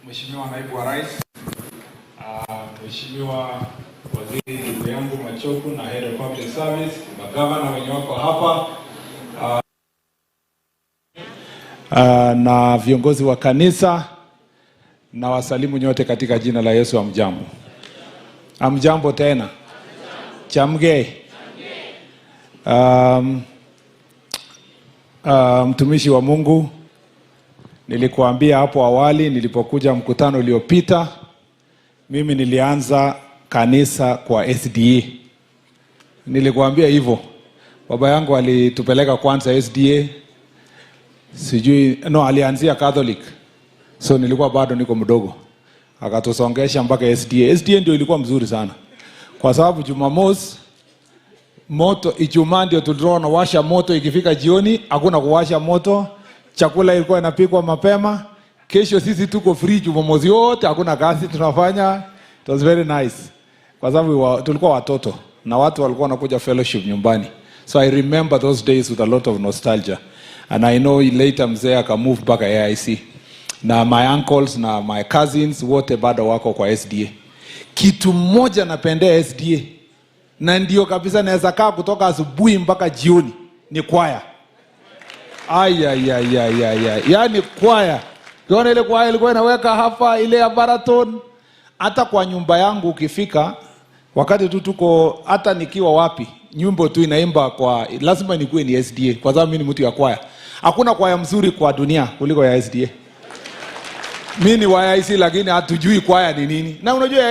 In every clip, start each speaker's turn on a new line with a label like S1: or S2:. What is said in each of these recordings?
S1: Mheshimiwa Naibu wa Rais, Mheshimiwa Waziri ndugu yangu Machoku na Head of Public Service, magavana wenye wako hapa, na viongozi wa kanisa na wasalimu nyote katika jina la Yesu. Amjambo. Amjambo tena. Chamge. Mtumishi wa Mungu, nilikuambia hapo awali nilipokuja mkutano uliopita, mimi nilianza kanisa kwa SDA. Nilikuambia hivyo. Baba yangu alitupeleka kwanza SDA. Alianzia Catholic. So nilikuwa bado niko mdogo. Akatusongesha mpaka SDA. SDA ndio ilikuwa mzuri sana. Kwa sababu Jumamosi moto, Ijumaa ndio tulikuwa tunawasha moto, ikifika jioni hakuna kuwasha moto. Chakula ilikuwa inapikwa mapema. Kesho sisi tuko free Jumamosi yote, hakuna kazi tunafanya. It was very nice. Kwa sababu tulikuwa watoto na watu walikuwa wanakuja fellowship nyumbani. So I remember those days with a lot of nostalgia. And I know later mzee aka move back AIC. Na my uncles na my cousins wote bado wako kwa SDA. Kitu moja napendea SDA, na ndio kabisa naweza kaa kutoka asubuhi mpaka jioni, ni kwaya. Yaani kwaya. Unaona ile kwaya ilikuwa inaweka hapa ile ya marathon. Hata kwa nyumba yangu ukifika, wakati tu tuko, hata nikiwa wapi, nyimbo tu inaimba kwa, lazima nikuwe ni SDA kwa sababu mimi ni mtu ya kwaya. Hakuna kwaya mzuri kwa dunia kuliko ya SDA. Mimi ni wa IC lakini hatujui kwaya ni nini. Na unajua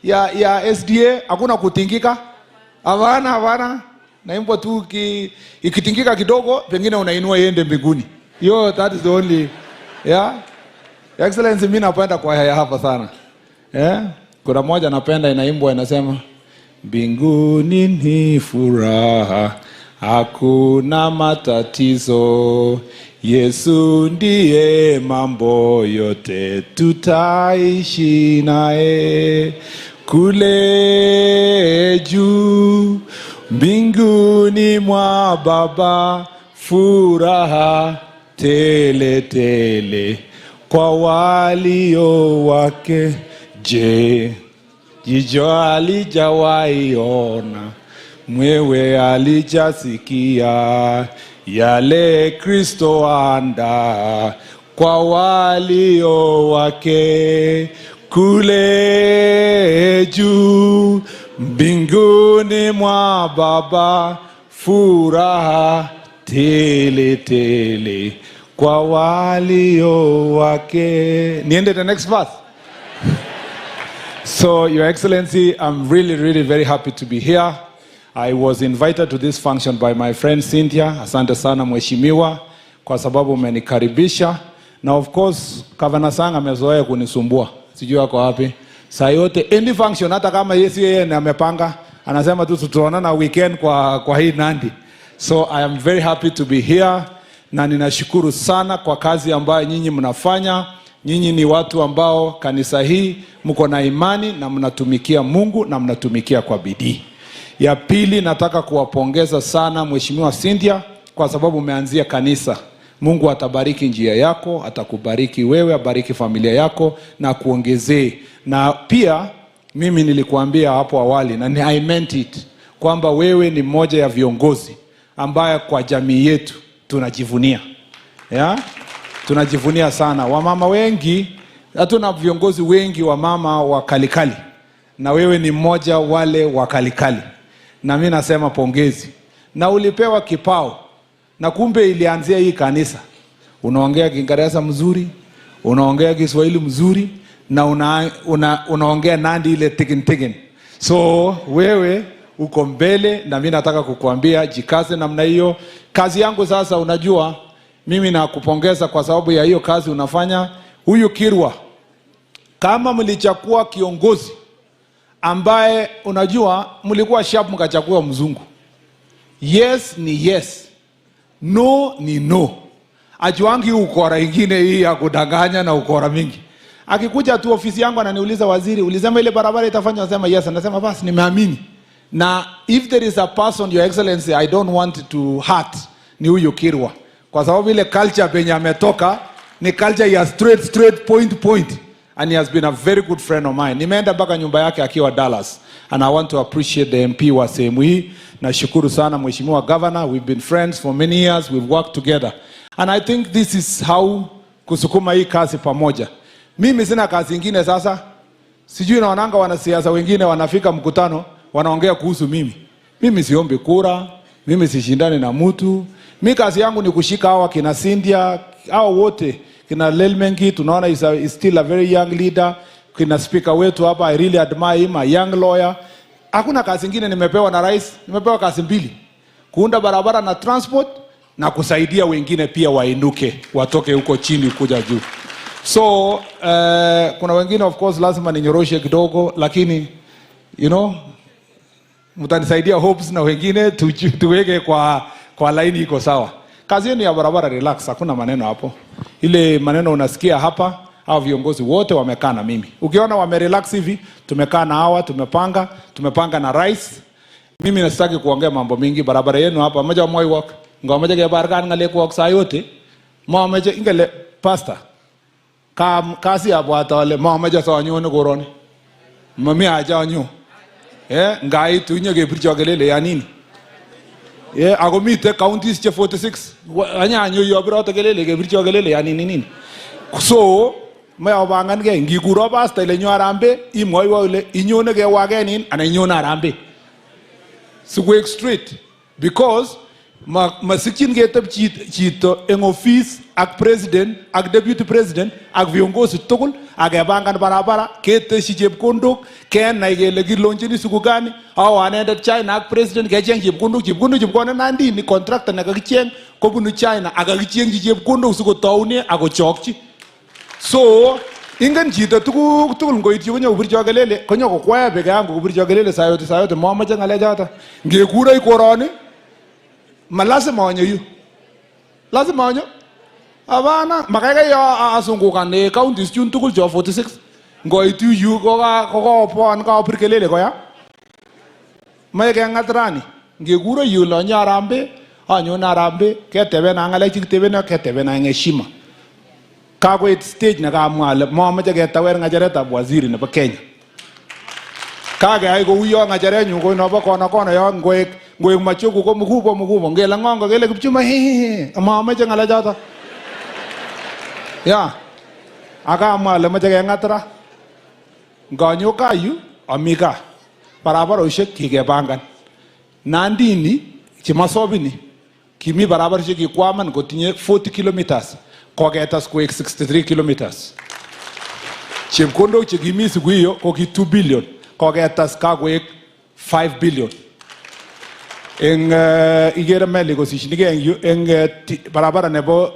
S1: ya SDA hakuna kutingika. Hapana. Naimbo tu ikitingika kidogo pengine unainua iende mbinguni. That is the only. Yeah. Excellency, mimi napenda kwaya hapa sana. Kuna moja napenda inaimbwa inasema, mbinguni ni furaha, hakuna matatizo, Yesu ndiye mambo yote, tutaishi naye kule juu mbinguni mwa Baba, furaha tele tele kwa walio wake. Je, jicho alijawahi ona, mwewe alijasikia yale Kristo anda kwa walio wake kule juu mbinguni mwa Baba, furaha tele tele kwa walio wake. Niende the next verse. So, Your Excellency, I'm really very happy to be here. I was invited to this function by my friend Cynthia. Asante sana mheshimiwa kwa sababu umenikaribisha. Na of course, Governor Sang amezoea kunisumbua. Sijui wako wapi. Saa yote any function, hata kama yeye amepanga, anasema tu tutaonana weekend kwa hii Nandi. So I am very happy to be here, na ninashukuru sana kwa kazi ambayo nyinyi mnafanya. Nyinyi ni watu ambao kanisa hii mko na imani na mnatumikia Mungu na mnatumikia kwa bidii. Ya pili, nataka kuwapongeza sana mheshimiwa Cynthia kwa sababu umeanzia kanisa. Mungu atabariki njia yako, atakubariki wewe, abariki familia yako na kuongezee. Na pia mimi nilikuambia hapo awali na I meant it, kwamba wewe ni mmoja ya viongozi ambaye kwa jamii yetu tunajivunia. Tunajivunia sana. Wamama wengi, hatuna viongozi wengi wa mama wa kalikali. Na wewe ni mmoja wale wa kalikali. Na mimi nasema pongezi. Na ulipewa kipao. Na kumbe ilianzia hii kanisa. Unaongea Kiingereza mzuri, unaongea Kiswahili mzuri, na unaongea Nandi ile tikin. So wewe uko mbele, na mimi nataka kukuambia jikaze namna hiyo. Kazi yangu sasa, unajua mimi nakupongeza kwa sababu ya hiyo kazi unafanya. Huyu Kirwa, kama mlichakua kiongozi ambaye unajua mlikuwa sharp mkachagua mzungu. Yes ni yes, no ni no. Ajuangi ukora ingine hii ya kudanganya na ukora mingi. Akikuja tu ofisi yangu ananiuliza, waziri, ulisema ile barabara itafanywa? Nasema yes. Anasema basi nimeamini. Na if there is a person, Your Excellency, I don't want to hurt, ni huyu Kirwa. Kwa sababu ile culture penye ametoka Ni culture ya straight point. And he has been a very good friend of mine. Nimeenda mpaka nyumba yake akiwa Dallas. And I want to appreciate the MP wa sehemu hii. Nashukuru sana Mheshimiwa Governor. We've been friends for many years. We've worked together. And I think this is how kusukuma hii kazi pamoja. Mimi sina kazi ingine sasa. Sijui naonanga wanasiasa wengine wanafika mkutano wanaongea kuhusu mimi. Mimi siombi kura, mimi sishindani na mtu. Mimi kazi yangu ni kushika hawa kina Cynthia, hawa wote, kina Lelmengi, tunaona is still a very young leader. Kina speaker wetu hapa, I really admire him, a young lawyer. Hakuna kazi ingine nimepewa na rais, nimepewa kazi mbili. Kuunda barabara na transport na kusaidia wengine pia wainuke, watoke huko chini kuja juu. So, kuna wengine of course lazima ninyoroshe kidogo, lakini you know, mtanisaidia hopes na wengine tuweke kwa line iko sawa. Kazi yenu ya barabara relax, hakuna maneno hapo. Ile maneno unasikia hapa, hao viongozi wote wamekaa na mimi. Ukiona wamerelax hivi, tumekaa na hawa, tumepanga na rais. Mimi nasitaki kuongea mambo mingi. Barabara yenu hapa, moja moi walk, ngomoja ke barkan ngale walk saa yote. Moja ingele pastor. Kasi abwata wale moja sawa nyono korone. Mami aja nyo. Ngai tunye ke birchogelele ya nini? Agomite counties che 46 anyanyo yobrote kelele ke birchogelele ya nini. So mayabangan ke ngikuro pastor ile nyo arambe imwoiwa ile inyone ke wagenin ana inyone arambe. So go straight because masikin getep chito en office ak president ak deputy president ak viongozi tugul agebangan barabara keteshi chepkondok kenai kele kilonjini siku gani au anendet China ak president kecheng chepkondok Nandi ni contractor nekakicheng kobunu China akakichengchi chepkondok sikotoune akochokchi. So ingen chito tugul ngoityi konyo kubircho kelele konyo kokwaya beke yangu kubircho kelele sayote momoche ngalechoto ngekure ikoroni malazima onyo yu. Lazima onyo. Abana makaikai asungukan counties chun tugul cho 46. Ngoitu yu kokopon kapir kelele koya. Mae kengat rani. Ngekure yu lo nyarambe, anyo narambe, ketebe na ngale chikitebe na ketebe na ngeshima. Kakoit stage na kamwale momoche ketawer ngacheretab waziri nebo Kenya. Kage kouyo ngacherenyu ko nobo kona yo ngoek machoku ko mkubwa ngela ngongo kele Kipchumba momoche ngalechoto. Ya. Akamwale moche kengatra. Nganyo kayu amika. Barabaroshek kikepangan. Nandi ni chimasobini kimi barabaroshek kikwaman kotinye 40 kilometers. Koketas koek 63 kilometers. Chepkondok chekimi siku hiyo ko ki 2 billion. Koketas kakoek 5 billion. Igere meli kosishinike eng barabara nebo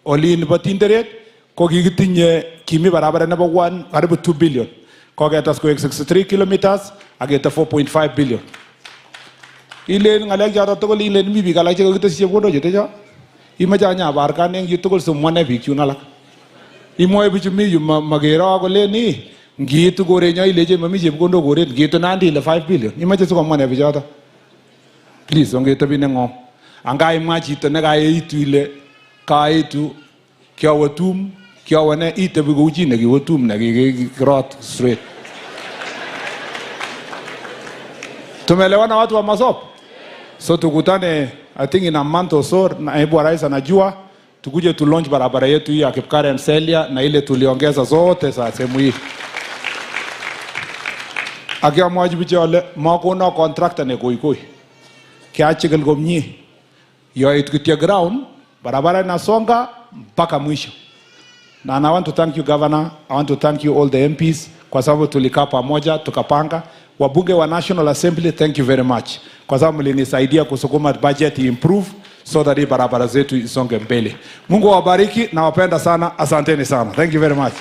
S1: oli nebo Tinderet ko kikitinye kimi barabara nebo 1 karibu 2 billion. Koketas koek 63 kilometers aketa 4.5 billion. Ilen ngalek choto tugul ilen mi biik alak chekakitesyi chepkondok chetecho. Imache anya barkan eng yu tugul somwane biik chun alak. Imwoe bichu mi yu makero kole ni ngiitu korenyo ileje mami chepkondok koret ngiitu Nandi ile 5 billion. Imache sikomwane bichoto. Please ongetebi neng'om. Anga imwa chito nekaitu ile kaitu kiowetum kiawane itebi kou chi nekiwetum nekikirot straight. Tumeelewana watu wa Masop? So tukutane I think in a month or so, naibu wa rais anajua tukuje tu launch barabara yetu hii ya Kipkaren Celia na ile tuliongeza zote za sehemu hii. Akia mwajibiche wale makona contractor ne koi. Kiachikil komnye. Yoit kutia ground, barabara inasonga mpaka mwisho. And I want to thank you Governor, I want to thank you all the MPs kwa sababu tulikaa pamoja tukapanga. Wabunge wa National Assembly, thank you very much. Kwa sababu mlinisaidia kusukuma budget improve so that barabara zetu isonge mbele. Mungu awabariki na wapenda sana. Asanteni sana. Thank you very much.